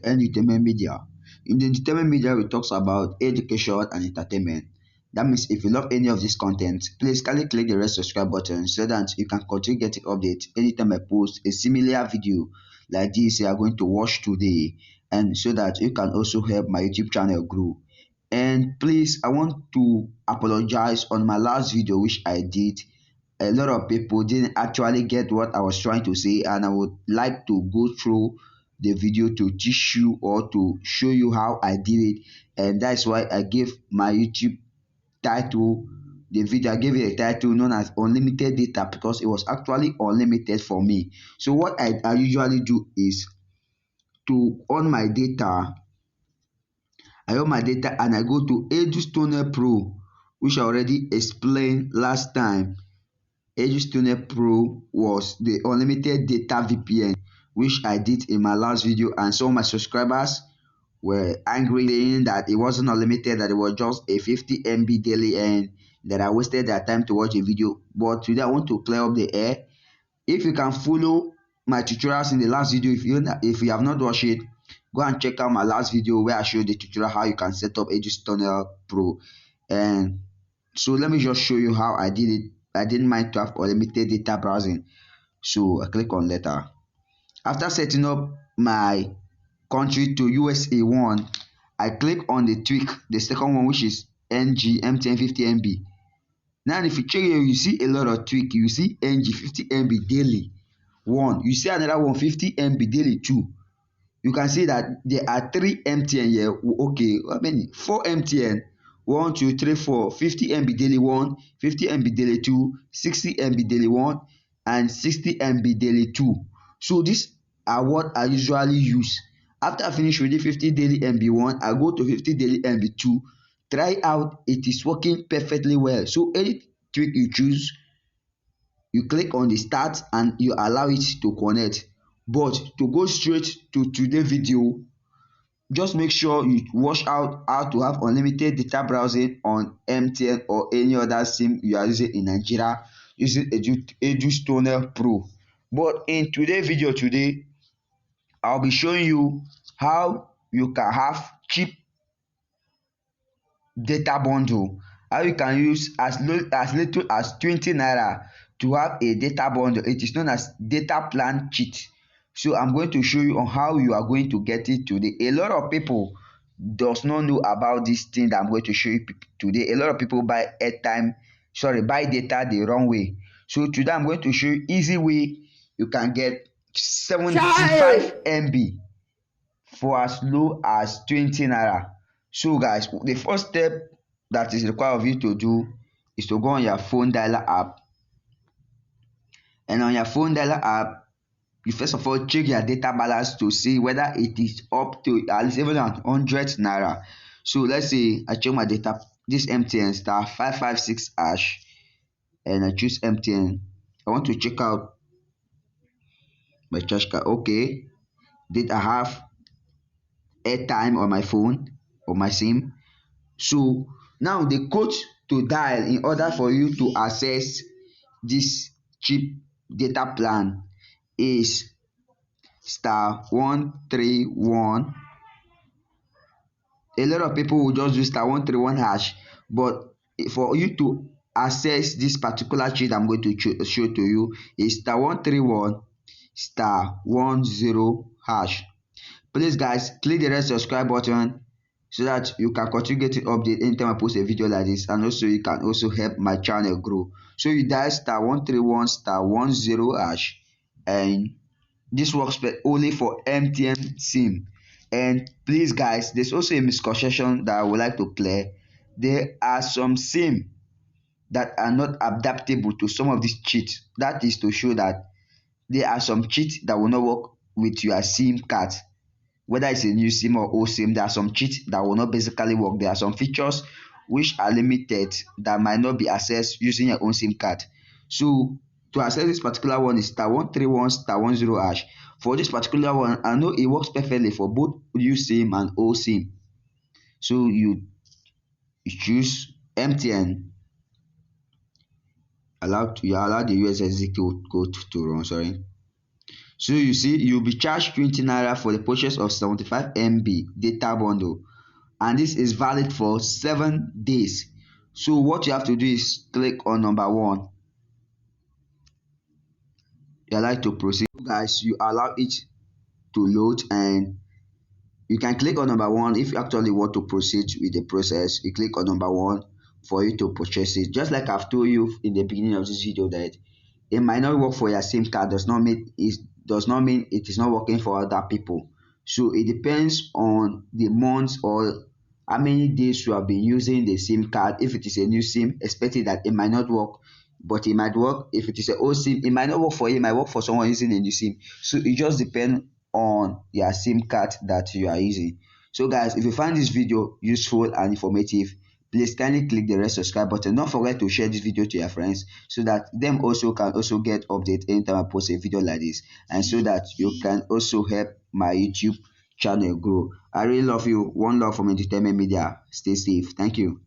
Entertainment media. In the entertainment media, we talks about education and entertainment. That means if you love any of this content, please kindly click the red subscribe button so that you can continue getting updates anytime I post a similar video like this you are going to watch today, and so that you can also help my YouTube channel grow. And please, I want to apologize on my last video which I did. A lot of people didn't actually get what I was trying to say, and I would like to go through the video to teach you or to show you how I did it. And that's why I gave my YouTube title, the video, I gave it a title known as unlimited data, because it was actually unlimited for me. So what I usually do is to on my data, I on my data and I go to Tunnel Pro, which I already explained last time. Tunnel Pro was the unlimited data VPN which I did in my last video, and some of my subscribers were angry saying that it wasn't unlimited, that it was just a 50 MB daily, and that I wasted their time to watch a video. But today I want to clear up the air. If you can follow my tutorials in the last video, if you have not watched it, go and check out my last video where I showed the tutorial how you can set up Tunnel Pro. And so let me just show you how I did it. I didn't mind to have unlimited data browsing, so I click on letter. After setting up my country to USA 1, I click on the tweak, the second one, which is NG MTN 50 MB. Now if you check here, you see a lot of tweak. You see NG 50 MB daily 1, you see another one 50 MB daily 2. You can see that there are 3 MTN here. Okay, how many? 4 MTN. 1 2 3 4 50 MB daily 1, 50 MB daily 2, 60 MB daily 1, and 60 MB daily 2. So these are what I usually use. After I finish with the 50 daily MB 1, I go to 50 daily MB 2, try out. It is working perfectly well. So any tweak you choose, you click on the start and you allow it to connect. But to go straight to today's video, just make sure you watch out how to have unlimited data browsing on MTN or any other SIM you are using in Nigeria using Tunnel Pro. But in today's video I'll be showing you how you can have cheap data bundle, how you can use as little as 20 naira to have a data bundle. It is known as data plan cheat. So I'm going to show you on how you are going to get it today. A lot of people does not know about this thing that I'm going to show you today. A lot of people buy data the wrong way. So today I'm going to show you easy way you can get 75 MB for as low as 20 naira. So guys, the first step that is required of you to do is to go on your phone dialer app. And on your phone dialer app, you first of all check your data balance to see whether it is up to at least even 100 naira. So let's say I check my data, this MTN star 556 hash, and I choose MTN. I want to check out my charge card. Okay, did I have airtime on my phone or my SIM? So now the code to dial in order for you to access this cheap data plan is *131. A lot of people will just do *131 hash, but for you to access this particular cheat I'm going to show to you is *131 *10 hash. Please guys, click the red subscribe button so that you can continue getting update anytime I post a video like this, and also you can also help my channel grow. So you dial *131 *10 hash, and this works only for MTN SIM. And please guys, there's also a misconception that I would like to clear. There are some SIM that are not adaptable to some of these cheats. That is to show that there are some cheats that will not work with your SIM card. Whether it's a new SIM or old SIM, there are some cheats that will not basically work. There are some features which are limited that might not be accessed using your own SIM card. So to access this particular one is *131 *10 hash. For this particular one, I know it works perfectly for both new SIM and old SIM. So you choose MTN. You allow the USSD code to run. So you see, you'll be charged 20 naira for the purchase of 75 MB data bundle, and this is valid for 7 days. So what you have to do is click on number one. You like to proceed, guys. You allow it to load, and you can click on number one if you actually want to proceed with the process. You click on number one for you to purchase it. Just like I've told you in the beginning of this video, that it might not work for your SIM card does not mean it is not working for other people. So it depends on the months or how many days you have been using the SIM card. If it is a new SIM, expecting that it might not work, but it might work. If it is an old SIM, it might not work for you, it might work for someone using a new SIM. So it just depends on your SIM card that you are using. So guys, if you find this video useful and informative, please kindly click the red subscribe button. Don't forget to share this video to your friends so that them also can also get update anytime I post a video like this, and so that you can also help my YouTube channel grow. I really love you. One love from Entertainment Media. Stay safe. Thank you.